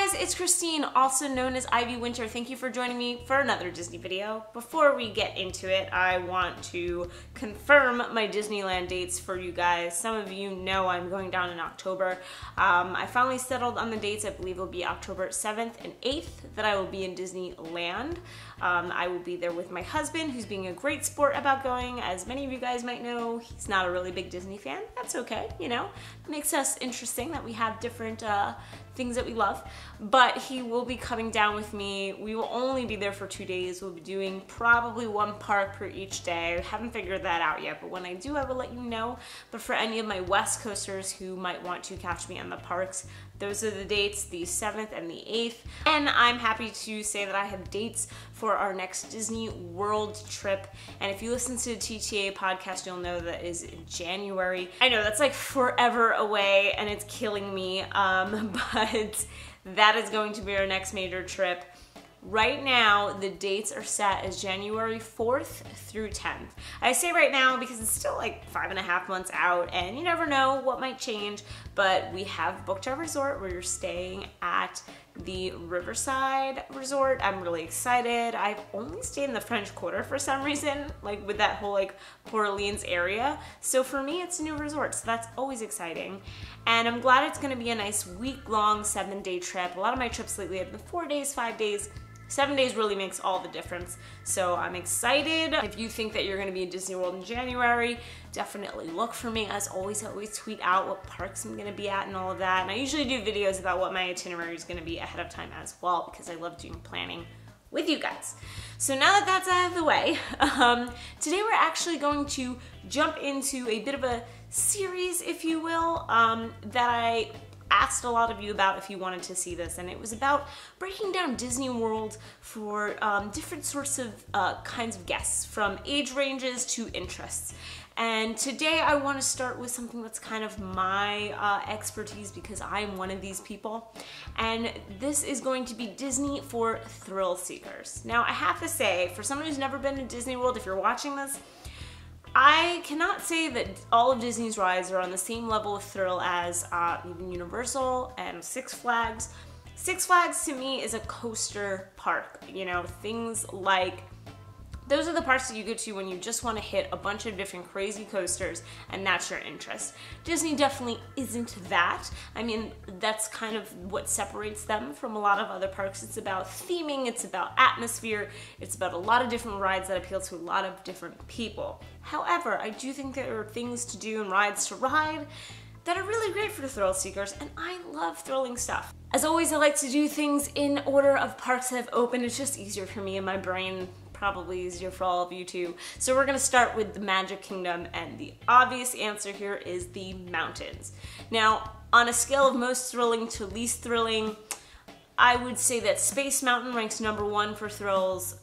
guys, it's Christine, also known as Ivy Winter. Thank you for joining me for another Disney video. Before we get into it, I want to confirm my Disneyland dates for you guys. Some of you know I'm going down in October. I finally settled on the dates. I believe it'll be October 7th and 8th that I will be in Disneyland. I will be there with my husband, who's being a great sport about going. As many of you guys might know, he's not a really big Disney fan. That's okay, you know. It makes us interesting that we have different things that we love. But he will be coming down with me. We will only be there for 2 days. We'll be doing probably one park per each day. I haven't figured that out yet, but when I do, I will let you know. But for any of my West Coasters who might want to catch me on the parks, those are the dates, the 7th and the 8th. And I'm happy to say that I have dates for our next Disney World trip. And if you listen to the TTA podcast, you'll know that is January. I know that's like forever away and it's killing me, but that is going to be our next major trip. Right now, the dates are set as January 4th through 10th. I say right now because it's still like 5.5 months out and you never know what might change, but we have booked our resort where you're staying at the Riverside Resort. I'm really excited. I've only stayed in the French Quarter for some reason, like with that whole like Port Orleans area. So for me, it's a new resort, so that's always exciting. And I'm glad it's gonna be a nice week-long 7-day trip. A lot of my trips lately have been 4 days, 5 days. 7 days really makes all the difference. So I'm excited. If you think that you're gonna be in Disney World in January, definitely look for me. As always, I always tweet out what parks I'm gonna be at and all of that. And I usually do videos about what my itinerary is gonna be ahead of time as well, because I love doing planning with you guys. So now that that's out of the way, today we're actually going to jump into a bit of a series, if you will, that I asked a lot of you about if you wanted to see this, and it was about breaking down Disney World for different sorts of kinds of guests, from age ranges to interests. And today I want to start with something that's kind of my expertise, because I'm one of these people, and this is going to be Disney for thrill seekers. Now I have to say, for someone who's never been to Disney World, if you're watching this, I cannot say that all of Disney's rides are on the same level of thrill as even Universal and Six Flags. Six Flags to me is a coaster park, you know, things like, those are the parks that you go to when you just want to hit a bunch of different crazy coasters and that's your interest. Disney definitely isn't that. I mean, that's kind of what separates them from a lot of other parks. It's about theming, it's about atmosphere, it's about a lot of different rides that appeal to a lot of different people. However, I do think there are things to do and rides to ride that are really great for the thrill seekers, and I love thrilling stuff. As always, I like to do things in order of parks that have opened. It's just easier for me in my brain, probably easier for all of you too. So we're gonna start with the Magic Kingdom, and the obvious answer here is the mountains. Now, on a scale of most thrilling to least thrilling, I would say that Space Mountain ranks #1 for thrills,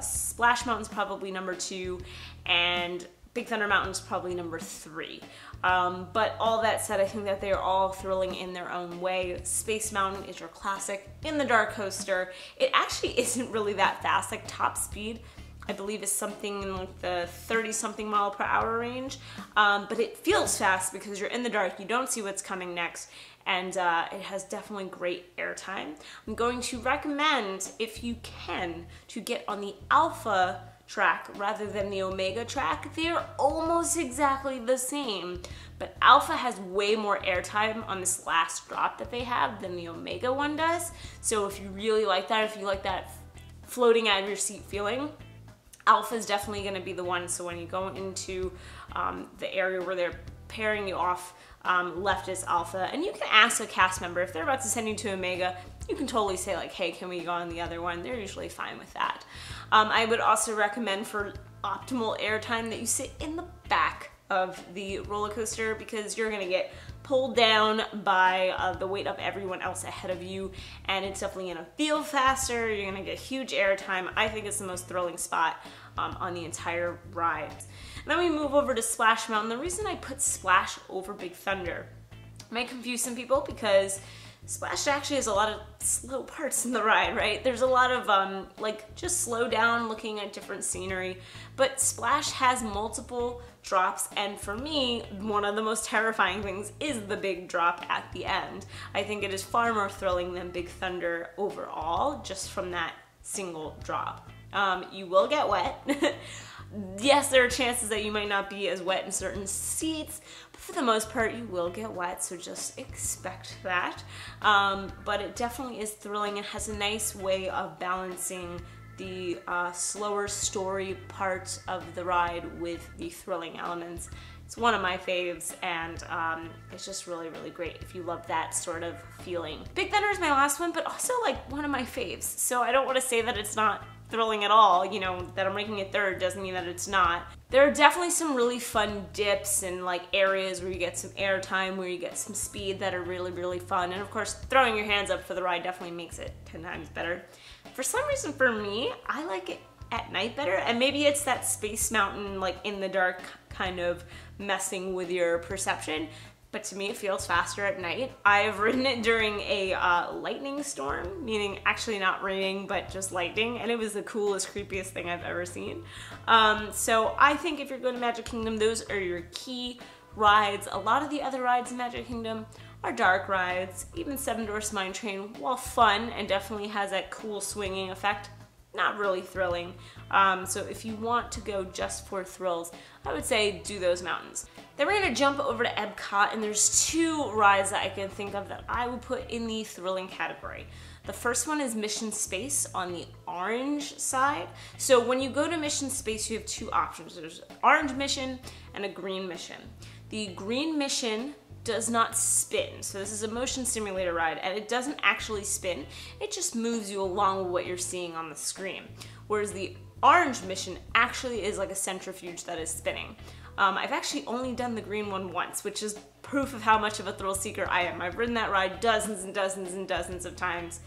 Splash Mountain's probably #2, and Big Thunder Mountain's probably #3. But all that said, I think that they are all thrilling in their own way. Space Mountain is your classic in the dark coaster. It actually isn't really that fast. Like, top speed, I believe, is something in like the 30-something mph range. But it feels fast because you're in the dark, you don't see what's coming next, and it has definitely great airtime. I'm going to recommend, if you can, to get on the Alpha track rather than the Omega track. They're almost exactly the same, but Alpha has way more airtime on this last drop that they have than the Omega one does. So if you really like that, if you like that floating out of your seat feeling, Alpha is definitely going to be the one. So when you go into the area where they're pairing you off, left is Alpha, and you can ask a cast member if they're about to send you to Omega. You can totally say like, hey, can we go on the other one? They're usually fine with that. I would also recommend, for optimal airtime, that you sit in the back of the roller coaster, because you're gonna get pulled down by the weight of everyone else ahead of you, and it's definitely gonna feel faster. You're gonna get huge airtime. I think it's the most thrilling spot on the entire ride. And then we move over to Splash Mountain. The reason I put Splash over Big Thunder might confuse some people, because Splash actually has a lot of slow parts in the ride, right? There's a lot of like just slow down looking at different scenery, but Splash has multiple drops, and for me, one of the most terrifying things is the big drop at the end. I think it is far more thrilling than Big Thunder overall, just from that single drop. You will get wet. Yes, there are chances that you might not be as wet in certain seats, but for the most part you will get wet, so just expect that. But it definitely is thrilling. It has a nice way of balancing the slower story parts of the ride with the thrilling elements. It's one of my faves, and it's just really, really great if you love that sort of feeling. Big Thunder is my last one, but also like one of my faves, so I don't want to say that it's not thrilling at all, you know, that I'm ranking it third doesn't mean that it's not. There are definitely some really fun dips and like areas where you get some airtime, where you get some speed that are really, really fun. And of course, throwing your hands up for the ride definitely makes it 10 times better. For some reason for me, I like it at night better, and maybe it's that Space Mountain, like in the dark kind of messing with your perception. But to me, it feels faster at night. I have ridden it during a lightning storm, meaning actually not raining, but just lightning, and it was the coolest, creepiest thing I've ever seen. So I think if you're going to Magic Kingdom, those are your key rides. A lot of the other rides in Magic Kingdom are dark rides. Even Seven Dwarfs Mine Train, while fun and definitely has that cool swinging effect, not really thrilling. So if you want to go just for thrills, I would say do those mountains. Then we're gonna jump over to Epcot, and there's two rides that I can think of that I would put in the thrilling category. The first one is Mission Space on the orange side. So when you go to Mission Space, you have two options. There's an orange mission and a green mission. The green mission does not spin. So this is a motion simulator ride, and it doesn't actually spin. It just moves you along with what you're seeing on the screen. Whereas the orange mission actually is like a centrifuge that is spinning. I've actually only done the green one once, which is proof of how much of a thrill seeker I am. I've ridden that ride dozens and dozens and dozens of times.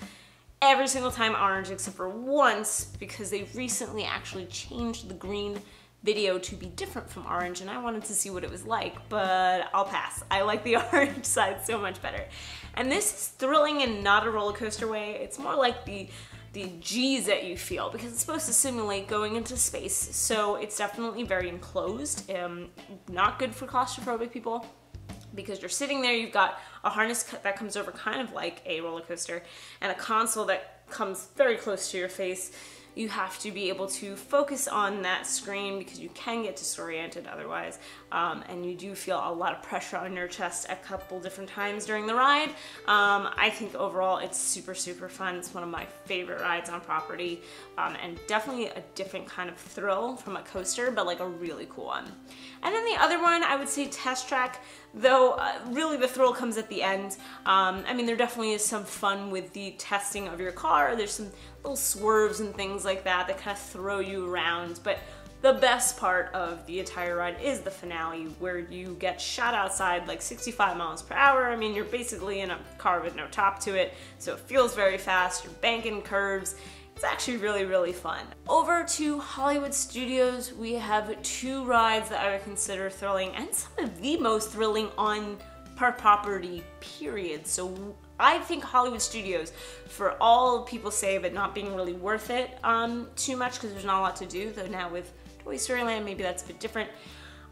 Every single time orange except for once, because they recently actually changed the green video to be different from orange, and I wanted to see what it was like, but I'll pass. I like the orange side so much better. And this is thrilling in not a roller coaster way. It's more like the G's that you feel, because it's supposed to simulate going into space, so it's definitely very enclosed. Not good for claustrophobic people, because you're sitting there, you've got a harness that comes over kind of like a roller coaster, and a console that comes very close to your face. You have to be able to focus on that screen because you can get disoriented otherwise, and you do feel a lot of pressure on your chest a couple different times during the ride. I think overall it's super, super fun. It's one of my favorite rides on property, and definitely a different kind of thrill from a coaster, but like a really cool one. And then the other one, I would say Test Track, though really the thrill comes at the end. I mean, there definitely is some fun with the testing of your car. There's some little swerves and things like that that kind of throw you around, but the best part of the entire ride is the finale, where you get shot outside like 65 miles per hour. I mean, you're basically in a car with no top to it, so it feels very fast. You're banking curves. It's actually really, really fun. Over to Hollywood Studios, we have two rides that I would consider thrilling, and some of the most thrilling on park property, period. So I think Hollywood Studios, for all people say of it not being really worth it too much because there's not a lot to do, though now with Toy Story Land maybe that's a bit different,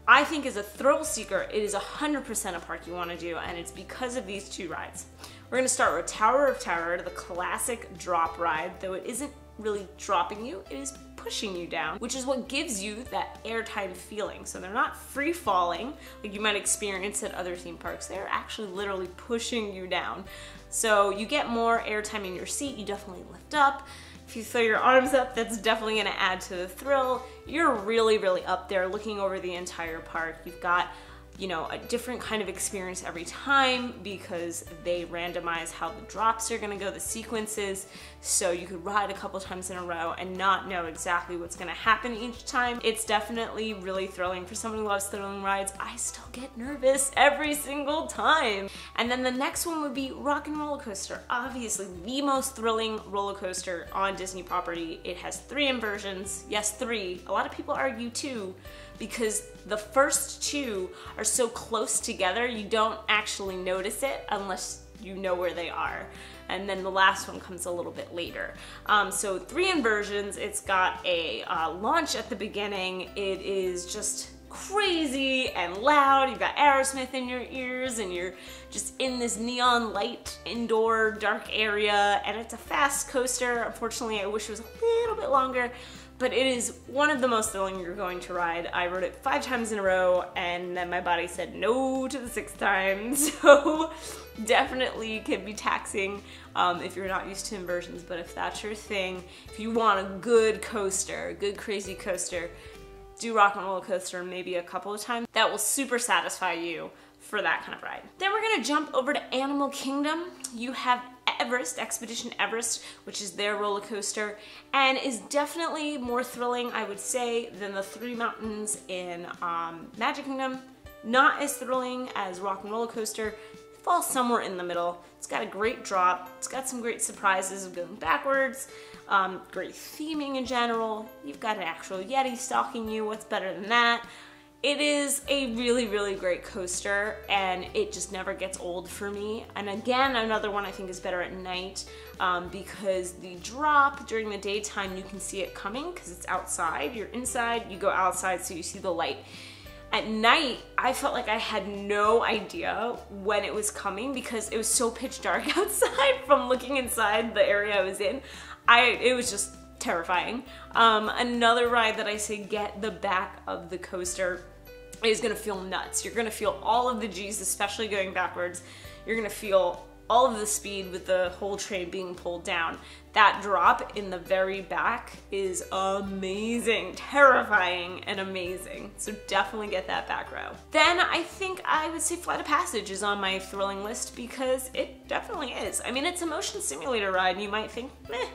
I think as a thrill seeker it is 100% a park you want to do, and it's because of these two rides. We're going to start with Tower of Terror, the classic drop ride, though it isn't really dropping you, it is pushing you down, which is what gives you that airtime feeling. So they're not free falling like you might experience at other theme parks. They're actually literally pushing you down. So you get more airtime in your seat, you definitely lift up. If you throw your arms up, that's definitely gonna add to the thrill. You're really, really up there looking over the entire park. You've got, you know, a different kind of experience every time because they randomize how the drops are gonna go, the sequences, so you could ride a couple times in a row and not know exactly what's gonna happen each time. It's definitely really thrilling. For someone who loves thrilling rides, I still get nervous every single time. And then the next one would be Rock and Roller Coaster. Obviously the most thrilling roller coaster on Disney property. It has 3 inversions. Yes, 3. A lot of people argue 2, because the first 2 are so close together you don't actually notice it unless you know where they are. And then the last one comes a little bit later. So 3 inversions. It's got a launch at the beginning. It is just crazy and loud. You've got Aerosmith in your ears and you're just in this neon light indoor dark area, and it's a fast coaster. Unfortunately, I wish it was a little bit longer, but it is one of the most thrilling you're going to ride. I rode it 5 times in a row and then my body said no to the 6th time, so definitely can be taxing if you're not used to inversions. But if that's your thing, if you want a good coaster, a good crazy coaster, do Rock and Roller Coaster maybe a couple of times. That will super satisfy you for that kind of ride. Then we're gonna jump over to Animal Kingdom. You have Everest, Expedition Everest, which is their roller coaster, and is definitely more thrilling, I would say, than the 3 mountains in Magic Kingdom. Not as thrilling as Rock and Roller Coaster. Falls somewhere in the middle. It's got a great drop. It's got some great surprises of going backwards. Great theming in general. You've got an actual Yeti stalking you. What's better than that? It is a really, really great coaster, and it just never gets old for me. And again, another one I think is better at night because the drop during the daytime, you can see it coming because it's outside. You're inside, you go outside, so you see the light. At night, I felt like I had no idea when it was coming because it was so pitch dark outside from looking inside the area I was in. It was just terrifying. Another ride that I say get the back of the coaster is gonna feel nuts. You're gonna feel all of the G's, especially going backwards. You're gonna feel all of the speed with the whole train being pulled down. That drop in the very back is amazing, terrifying and amazing. So definitely get that back row. Then I think I would say Flight of Passage is on my thrilling list because it definitely is. I mean, it's a motion simulator ride and you might think,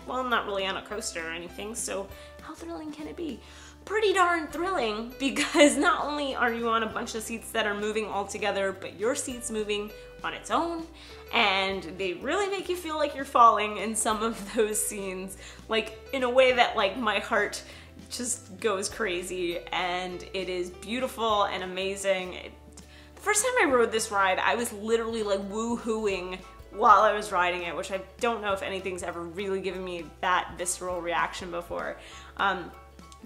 well, I'm not really on a coaster or anything, so how thrilling can it be? Pretty darn thrilling because not only are you on a bunch of seats that are moving all together, but your seat's moving on its own, and they really make you feel like you're falling in some of those scenes, like in a way that like my heart just goes crazy, and it is beautiful and amazing. The first time I rode this ride, I was literally like woo-hooing while I was riding it, which I don't know if anything's ever really given me that visceral reaction before.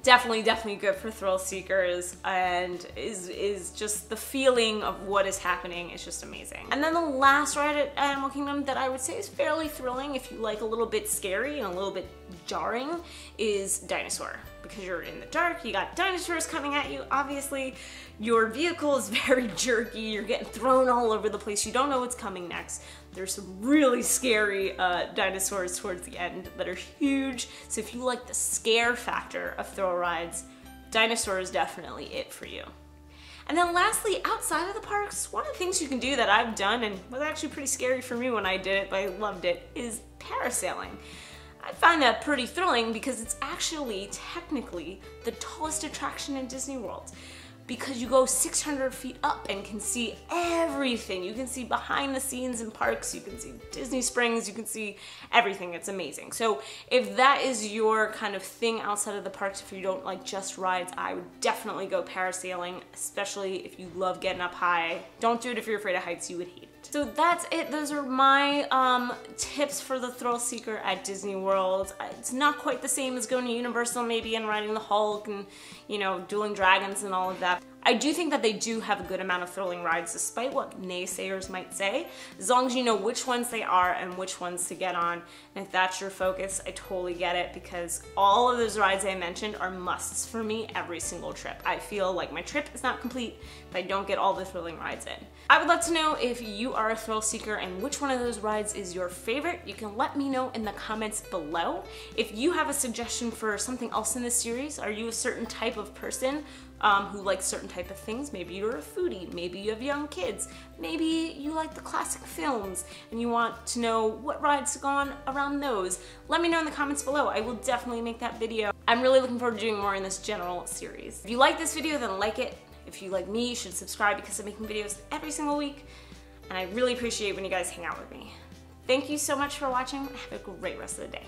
Definitely good for thrill seekers, and is just the feeling of what is happening is just amazing. And then the last ride at Animal Kingdom that I would say is fairly thrilling if you like a little bit scary and a little bit jarring is Dinosaur. Because you're in the dark, you got dinosaurs coming at you, obviously. Your vehicle is very jerky, you're getting thrown all over the place, you don't know what's coming next. There's some really scary dinosaurs towards the end that are huge, so if you like the scare factor of thrill rides, Dinosaur is definitely it for you. And then lastly, outside of the parks, one of the things you can do that I've done and was actually pretty scary for me when I did it, but I loved it, is parasailing. I find that pretty thrilling because it's actually technically the tallest attraction in Disney World, because you go 600 feet up and can see everything. You can see behind the scenes in parks, you can see Disney Springs, you can see everything. It's amazing. So if that is your kind of thing outside of the parks, if you don't like just rides, I would definitely go parasailing, especially if you love getting up high. Don't do it if you're afraid of heights, you would hate it. So that's it. Those are my tips for the thrill seeker at Disney World. It's not quite the same as going to Universal maybe and riding the Hulk and, you know, dueling dragons and all of that. I do think that they do have a good amount of thrilling rides, despite what naysayers might say, as long as you know which ones they are and which ones to get on. And if that's your focus, I totally get it, because all of those rides I mentioned are musts for me every single trip. I feel like my trip is not complete if I don't get all the thrilling rides in. I would love to know if you are a thrill seeker and which one of those rides is your favorite. You can let me know in the comments below. If you have a suggestion for something else in this series, are you a certain type of person who likes certain type of things? Maybe you're a foodie, maybe you have young kids, maybe you like the classic films and you want to know what rides to go on around those. Let me know in the comments below. I will definitely make that video. I'm really looking forward to doing more in this general series. If you like this video, then like it. If you like me, you should subscribe because I'm making videos every single week, and I really appreciate when you guys hang out with me. Thank you so much for watching. Have a great rest of the day.